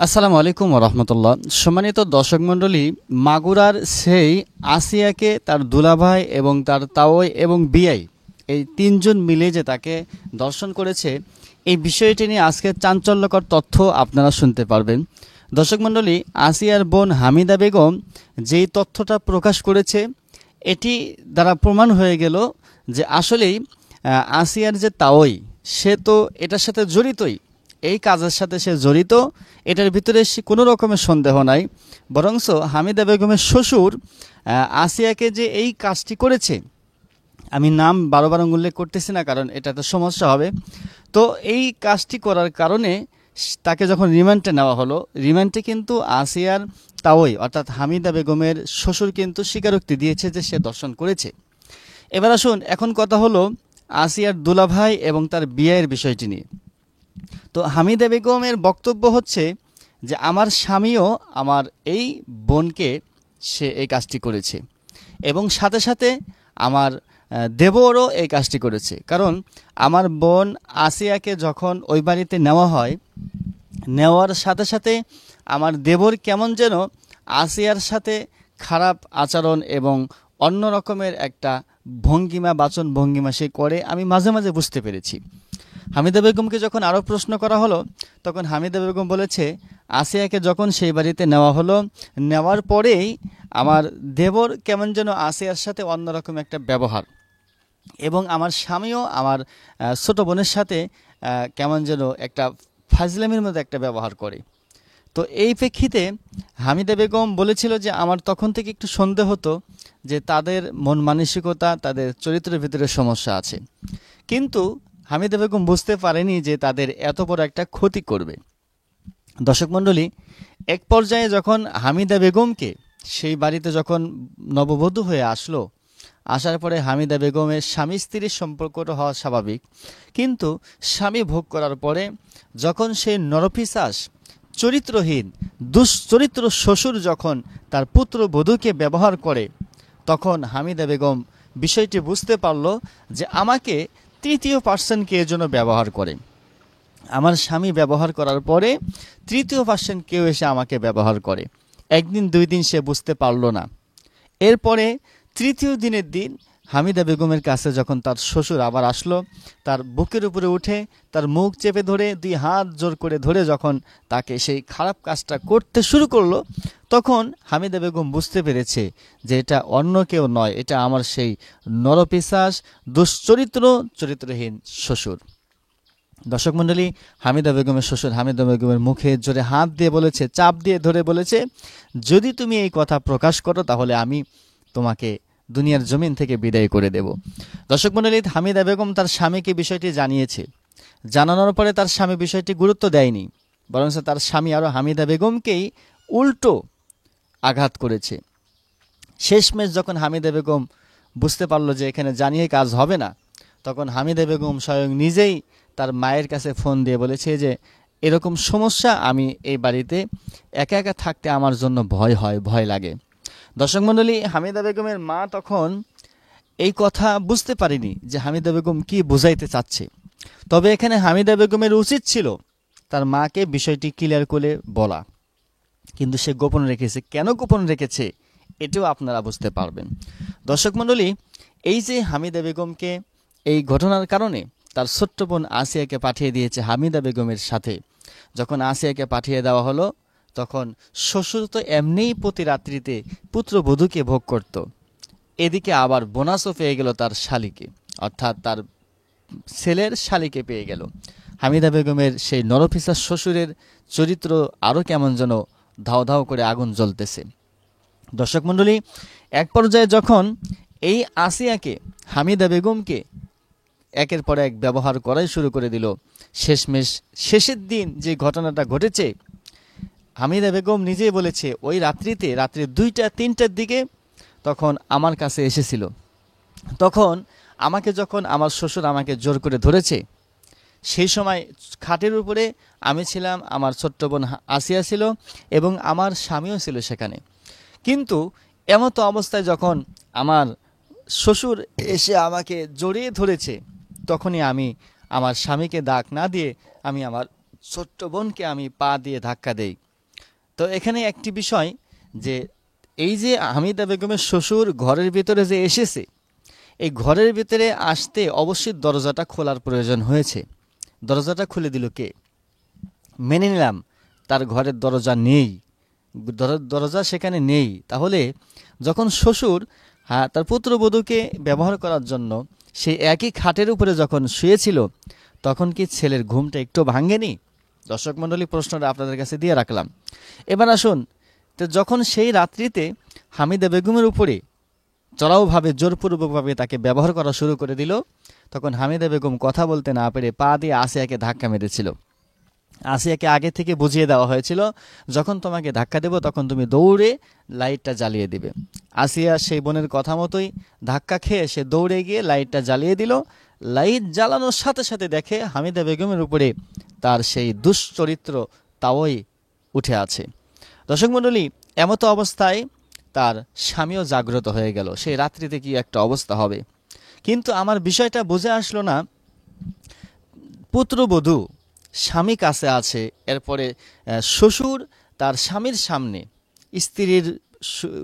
আসসালামু আলাইকুম রহমতুল্লাহ। সম্মানিত দর্শক মণ্ডলী, মাগুরার সেই আসিয়াকে তার দুলাভাই এবং তার তাওই এবং বিয়াই এই তিনজন মিলে যে তাকে দর্শন করেছে, এই বিষয়টি নিয়ে আজকে চাঞ্চল্যকর তথ্য আপনারা শুনতে পারবেন। দর্শক মণ্ডলী, আসিয়ার বোন হামিদা বেগম যেই তথ্যটা প্রকাশ করেছে, এটি দ্বারা প্রমাণ হয়ে গেল যে আসলেই আসিয়ার যে তাওই, সে তো এটার সাথে জড়িতই, এই কাজের সাথে সে জড়িত। এটার ভিতরে কোনো রকমের সন্দেহ নাই। বরঞ্চ হামিদা বেগমের শ্বশুর আসিয়াকে যে এই কাজটি করেছে, আমি নাম বারবার উল্লেখ করতেছি না, কারণ এটাতে সমস্যা হবে। তো এই কাজটি করার কারণে তাকে যখন রিমান্ডে নেওয়া হলো, রিমান্ডে কিন্তু আসিয়ার তাওই অর্থাৎ হামিদা বেগমের শ্বশুর কিন্তু স্বীকারোক্তি দিয়েছে যে সে দর্শন করেছে। এবার আসুন, এখন কথা হলো আসিয়ার দুলাভাই এবং তার বিয়ের বিষয়টি নিয়ে। তো হামিদা বেগমের বক্তব্য হচ্ছে যে আমার স্বামীও আমার এই বোনকে সে এই কাজটি করেছে, এবং সাথে সাথে আমার দেবরও এই কাজটি করেছে। কারণ আমার বোন আসিয়াকে যখন ওই বাড়িতে নেওয়া হয়, নেওয়ার সাথে সাথে আমার দেবর কেমন যেন আসিয়ার সাথে খারাপ আচরণ এবং অন্য রকমের একটা ভঙ্গিমা, বাচন ভঙ্গিমা সে করে, আমি মাঝে মাঝে বুঝতে পেরেছি। হামিদা বেগমকে যখন আরও প্রশ্ন করা হলো, তখন হামিদা বেগম বলেছে আসিয়াকে যখন সেই বাড়িতে নেওয়া হলো, নেওয়ার পরেই আমার দেবর কেমন যেন আসিয়ার সাথে অন্যরকম একটা ব্যবহার, এবং আমার স্বামীও আমার ছোট বোনের সাথে কেমন যেন একটা ফাজলামির মধ্যে একটা ব্যবহার করে। তো এই প্রেক্ষিতে হামিদা বেগম বলেছিল যে আমার তখন থেকে একটু সন্দেহ হতো যে তাদের মন মানসিকতা, তাদের চরিত্রের ভিতরে সমস্যা আছে। কিন্তু হামিদা বেগম বুঝতে পারেনি যে তাদের এত বড় একটা ক্ষতি করবে। দর্শক মণ্ডলী, এক পর্যায়ে যখন হামিদা বেগমকে সেই বাড়িতে যখন নববধূ হয়ে আসলো, আসার পরে হামিদা বেগমের স্বামী স্ত্রীর সম্পর্কটা হওয়া স্বাভাবিক, কিন্তু স্বামী ভোগ করার পরে যখন সেই নরপিশাচ চরিত্রহীন দুশ্চরিত্র শ্বশুর যখন তার পুত্রবধূকে ব্যবহার করে, তখন হামিদা বেগম বিষয়টি বুঝতে পারল যে আমাকে তৃতীয় পার্সন কে জন্য ব্যবহার করে। আমার স্বামী ব্যবহার করার পরে তৃতীয় পার্সন কেউ এসে আমাকে ব্যবহার করে। একদিন দুই দিন সে বুঝতে পারল না। এরপরে তৃতীয় দিনের দিন হামিদা বেগমের কাছে যখন তার শ্বশুর আবার আসলো, তার বুকের উপরে উঠে তার মুখ চেপে ধরে দুই হাত জোর করে ধরে যখন তাকে সেই খারাপ কাজটা করতে শুরু করলো, তখন হামিদা বেগম বুঝতে পেরেছে যে এটা অন্য কেউ নয়, এটা আমার সেই নরপিশাচ চরিত্রহীন শ্বশুর। দর্শক মণ্ডলী, হামিদা বেগমের শ্বশুর হামিদা বেগমের মুখে জোরে হাত দিয়ে বলেছে, চাপ দিয়ে ধরে বলেছে, যদি তুমি এই কথা প্রকাশ করো তাহলে আমি তোমাকে দুনিয়ার জমিন থেকে বিদায় করে দেব। দর্শক মণ্ডলী, হামিদা বেগম তার স্বামীকে বিষয়টি জানিয়েছে। জানানোর পরে তার স্বামী বিষয়টি গুরুত্ব দেয়নি, বরং তার স্বামী আরও হামিদা বেগমকেই উল্টো আঘাত করেছে। শেষমেশ যখন হামিদা বেগম বুঝতে পারল যে এখানে জানিয়ে কাজ হবে না, তখন হামিদা বেগম স্বয়ং নিজেই তার মায়ের কাছে ফোন দিয়ে বলেছে যে এরকম সমস্যা, আমি এই বাড়িতে একা একা থাকতে আমার জন্য ভয় লাগে। দর্শক মণ্ডলী, হামিদা বেগমের মা তখন এই কথা বুঝতে পারেনি যে হামিদা বেগম কি বুঝাইতে চাচ্ছে। তবে এখানে হামিদা বেগমের উচিত ছিল তার মাকে বিষয়টি ক্লিয়ার করে বলা, কিন্তু সে গোপন রেখেছে। কেন গোপন রেখেছে এটাও আপনারা বুঝতে পারবেন। দর্শক মণ্ডলী, এই যে হামিদা বেগমকে এই ঘটনার কারণে তার ছোট্ট বোন আসিয়াকে পাঠিয়ে দিয়েছে হামিদা বেগমের সাথে। যখন আসিয়াকে পাঠিয়ে দেওয়া হলো, তখন শ্বশুর তো এমনিই প্রতি রাত্রিতে পুত্রবধূকে ভোগ করত, এদিকে আবার বোনাসও পেয়ে গেল তার শালিকে, অর্থাৎ তার ছেলের শালিকে পেয়ে গেল। হামিদা বেগমের সেই নরপিশাচ শ্বশুরের চরিত্র আরও কেমন যেন ধাও ধাও করে আগুন জ্বলতেছে। দর্শক মণ্ডলী, এক পর্যায়ে যখন এই আসিয়াকে হামিদা বেগমকে একের পর এক ব্যবহার করাই শুরু করে দিল, শেষমেশ শেষের দিন যে ঘটনাটা ঘটেছে, হামিদা বেগম নিজেই বলেছে ওই রাত্রি 2টা-3টার দিকে তখন আমার কাছে এসেছিল। তখন আমাকে যখন আমার শ্বশুর আমাকে জোর করে ধরেছে, সেই সময় খাটের উপরে আমি ছিলাম, আমার ছোট্ট বোন আসিয়া ছিল এবং আমার স্বামীও ছিল সেখানে। কিন্তু এমতো অবস্থায় যখন আমার শ্বশুর এসে আমাকে জড়িয়ে ধরেছে, তখনই আমি আমার স্বামীকে ডাক না দিয়ে আমি আমার ছোট্ট বোনকে আমি পা দিয়ে ধাক্কা দেই। তো এখানে একটি বিষয় যে এই যে হামিদা বেগমের শ্বশুর ঘরের ভিতরে যে এসেছে, এই ঘরের ভিতরে আসতে অবশ্যই দরজাটা খোলার প্রয়োজন হয়েছে। দরজাটা খুলে দিল কে? মেনে নিলাম তার ঘরের দরজা নেই, দরজা সেখানে নেই। তাহলে যখন শ্বশুর তার পুত্রবধূকে ব্যবহার করার জন্য সেই একই খাটের উপরে যখন শুয়েছিল, তখন কি ছেলের ঘুমটা একটু ভাঙেনি? দর্শক মণ্ডলী, প্রশ্নটা আপনাদের কাছে দিয়ে রাখলাম। এবার আসুন, তো যখন সেই রাত্রিতে হামিদা বেগমের উপরে চড়াওভাবে জোরপূর্বকভাবে তাকে ব্যবহার করা শুরু করে দিল, তখন হামিদা বেগম কথা বলতে না পেরে পা দিয়ে আসিয়াকে ধাক্কা মেরেছিল। আসিয়াকে আগে থেকে বুঝিয়ে দেওয়া হয়েছিল, যখন তোমাকে ধাক্কা দেব তখন তুমি দৌড়ে লাইটটা জ্বালিয়ে দিবে। আসিয়া সেই বোনের কথা মতোই ধাক্কা খেয়ে সে দৌড়ে গিয়ে লাইটটা জ্বালিয়ে দিল। লাইট জ্বালানোর সাথে সাথে দেখে হামিদা বেগমের উপরে তার সেই দুশ্চরিত্র তাওই উঠে আছে। দর্শক মণ্ডলী, এমতো অবস্থায় তার স্বামীও জাগ্রত হয়ে গেল। সেই রাত্রিতে কি একটা অবস্থা হবে। কিন্তু আমার বিষয়টা বুঝে আসলো না, পুত্রবধূ স্বামী কাছে আছে, এরপরে শ্বশুর তার স্বামীর সামনে স্ত্রীর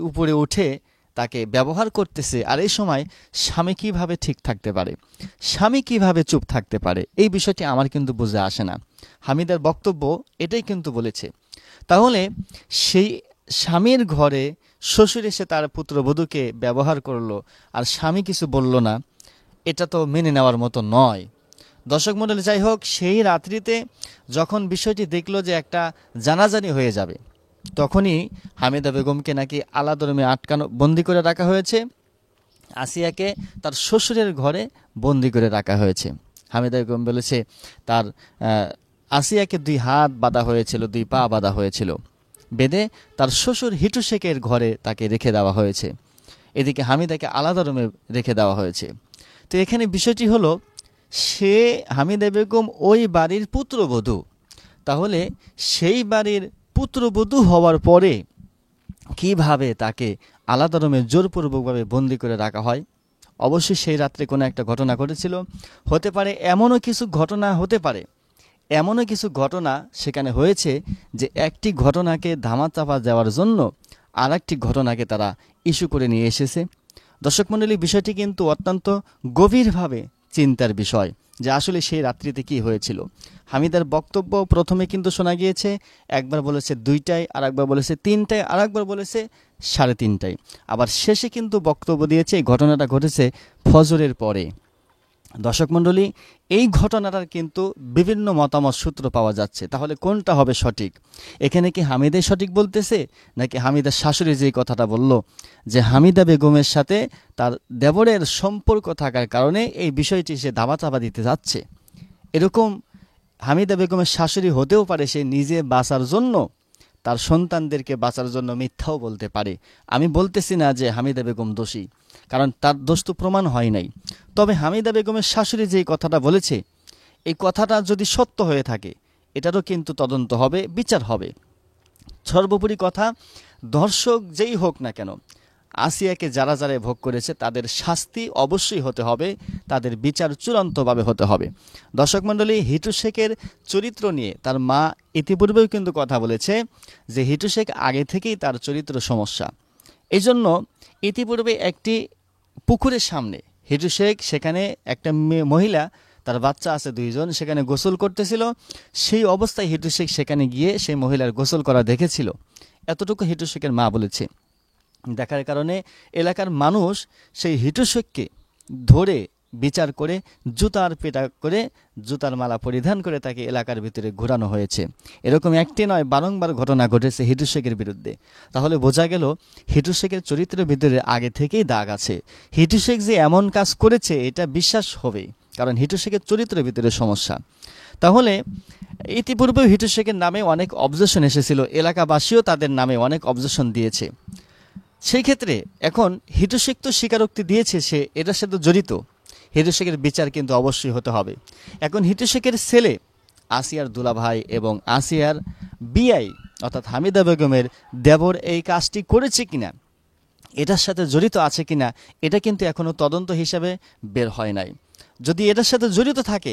উপরে উঠে তাকে ব্যবহার করতেছে, আর এই সময় স্বামী কিভাবে ঠিক থাকতে পারে, স্বামী কিভাবে চুপ থাকতে পারে, এই বিষয়টি আমার কিন্তু বুঝে আসে না। হামিদার বক্তব্য এটাই কিন্তু বলেছে। তাহলে সেই স্বামীর ঘরে শ্বশুর এসে তার পুত্রবধূকে ব্যবহার করলো আর স্বামী কিছু বলল না, এটা তো মেনে নেওয়ার মতো নয়। দর্শক মণ্ডলী, যাই হোক, সেই রাত্রিতে যখন বিষয়টি দেখলো যে একটা জানাজানি হয়ে যাবে, তখনই হামিদা বেগমকে নাকি আলাদা রুমে আটকানো বন্দি করে রাখা হয়েছে, আসিয়াকে তার শ্বশুরের ঘরে বন্দি করে রাখা হয়েছে। হামিদা বেগম বলেছে তার আসিয়াকে 2 হাত বাঁধা হয়েছিল, 2 পা বাঁধা হয়েছিল, বেঁধে তার শ্বশুর হিটু শেখের ঘরে তাকে রেখে দেওয়া হয়েছে। এদিকে হামিদাকে আলাদা রুমে রেখে দেওয়া হয়েছে। তো এখানে বিষয়টি হলো, সে হামিদা বেগম ওই বাড়ির পুত্রবধূ। তাহলে সেই বাড়ির পুত্রবধূ হওয়ার পরে কিভাবে তাকে আলাদা রুমে জোরপূর্বকভাবে বন্দি করে রাখা হয়? অবশ্যই সেই রাত্রে কোনো একটা ঘটনা ঘটেছিল, হতে পারে এমনও কিছু ঘটনা হতে পারে, এমনও কিছু ঘটনা সেখানে হয়েছে যে একটি ঘটনাকে ধামাচাপা দেওয়ার জন্য আর একটি ঘটনাকে তারা ইস্যু করে নিয়ে এসেছে। দর্শক মণ্ডলী, বিষয়টি কিন্তু অত্যন্ত গভীরভাবে চিন্তার বিষয় যে আসলে সেই রাত্রিতে কি হয়েছিল। হামিদার বক্তব্য প্রথমে কিন্তু শোনা গিয়েছে, একবার বলেছে 2টায়, আর একবার বলেছে 3টায়, আর একবার বলেছে 3:30টায়। আবার শেষে কিন্তু বক্তব্য দিয়েছে এই ঘটনাটা ঘটেছে ফজরের পরে। দর্শক মণ্ডলী, এই ঘটনাটার কিন্তু বিভিন্ন মতামত সূত্র পাওয়া যাচ্ছে। তাহলে কোনটা হবে সঠিক? এখানে কি হামিদাই সঠিক বলতেছে, নাকি হামিদার শাশুড়ি যেই কথাটা বলল যে হামিদা বেগমের সাথে তার দেবরের সম্পর্ক থাকার কারণে এই বিষয়টি সে ধামাচাপা দিতে যাচ্ছে? এরকম হামিদা বেগমের শাশুড়ি হতেও পারে সে নিজে বাঁচার জন্য, তার সন্তানদেরকে বাঁচার জন্য মিথ্যাও বলতে পারে। আমি বলতেছি না যে হামিদা বেগম দোষী, কারণ তার দোষ তো প্রমাণ হয় নাই। তবে হামিদা বেগমের শাশুড়ি যেই কথাটা বলেছে, এই কথাটা যদি সত্য হয়ে থাকে, এটারও কিন্তু তদন্ত হবে, বিচার হবে। সর্বোপরি কথা, ধর্ষক যেই হোক না কেন, আসিয়াকে যারা যারা ভোগ করেছে তাদের শাস্তি অবশ্যই হতে হবে, তাদের বিচার চূড়ান্তভাবে হতে হবে। দর্শক মণ্ডলী, হিটু শেখের চরিত্র নিয়ে তার মা ইতিপূর্বেও কিন্তু কথা বলেছে যে হিটু শেখ আগে থেকেই তার চরিত্র সমস্যা। এই জন্য ইতিপূর্বে একটি পুকুরের সামনে হিটু শেখ, সেখানে একটা মহিলা, তার বাচ্চা আছে 2 জন, সেখানে গোসল করতেছিল। সেই অবস্থায় হিটু শেখ সেখানে গিয়ে সেই মহিলার গোসল করা দেখেছিল। এতটুকু হিটু শেখের মা বলেছে। দেখার কারণে এলাকার মানুষ সেই হিটু শেখকে ধরে বিচার করে জুতার পেটা করে, জুতার মালা পরিধান করে তাকে এলাকার ভিতরে ঘোরানো হয়েছে। এরকম একটি নয়, বারংবার ঘটনা ঘটেছে হিটু শেখের বিরুদ্ধে। তাহলে বোঝা গেল হিটু শেখের চরিত্রের ভিতরে আগে থেকেই দাগ আছে। হিটু শেখ যে এমন কাজ করেছে এটা বিশ্বাস হবে, কারণ হিটু শেখের চরিত্রের ভিতরে সমস্যা। তাহলে ইতিপূর্বেও হিটু শেখের নামে অনেক অবজেকশন এসেছিল, এলাকাবাসীও তাদের নামে অনেক অবজেকশন দিয়েছে। সেই ক্ষেত্রে এখন হিটু শেখ তো স্বীকারোক্তি দিয়েছে সে এটার সাথে জড়িত, হিটু শেখের বিচার কিন্তু অবশ্যই হতে হবে। এখন হিটু শেখের ছেলে আসিয়ার দুলাভাই এবং আসিয়ার বিআই অর্থাৎ হামিদা বেগমের দেবর এই কাজটি করেছে কিনা, এটার সাথে জড়িত আছে কিনা, এটা কিন্তু এখনো তদন্ত হিসাবে বের হয় নাই। যদি এটার সাথে জড়িত থাকে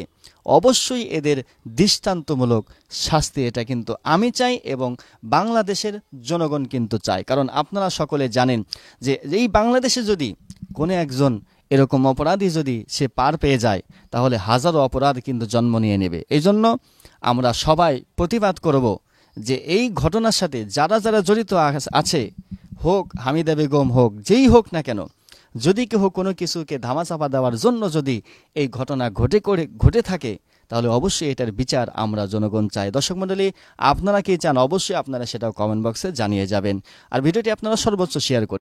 অবশ্যই এদের দৃষ্টান্তমূলক শাস্তি, এটা কিন্তু আমি চাই এবং বাংলাদেশের জনগণ কিন্তু চায়। কারণ আপনারা সকলে জানেন যে এই বাংলাদেশে যদি কোনো একজন এরকম অপরাধী যদি সে পার পেয়ে যায় তাহলে হাজারো অপরাধ কিন্তু জন্ম নিয়ে নেবে। এই জন্য আমরা সবাই প্রতিবাদ করব যে এই ঘটনার সাথে যারা যারা জড়িত আছে, হোক হামিদা বেগম, হোক যেই হোক না কেন, যদি কেউ কোনো কিছুকে ধামাচাপা দেওয়ার জন্য যদি এই ঘটনা ঘটে থাকে তাহলে অবশ্যই এটার বিচার আমরা জনগণ চাই। দর্শক মণ্ডলী, আপনারা কি চান অবশ্যই আপনারা সেটাও কমেন্ট বক্সে জানিয়ে যাবেন। আর ভিডিওটি আপনারা সর্বোচ্চ শেয়ার করুন।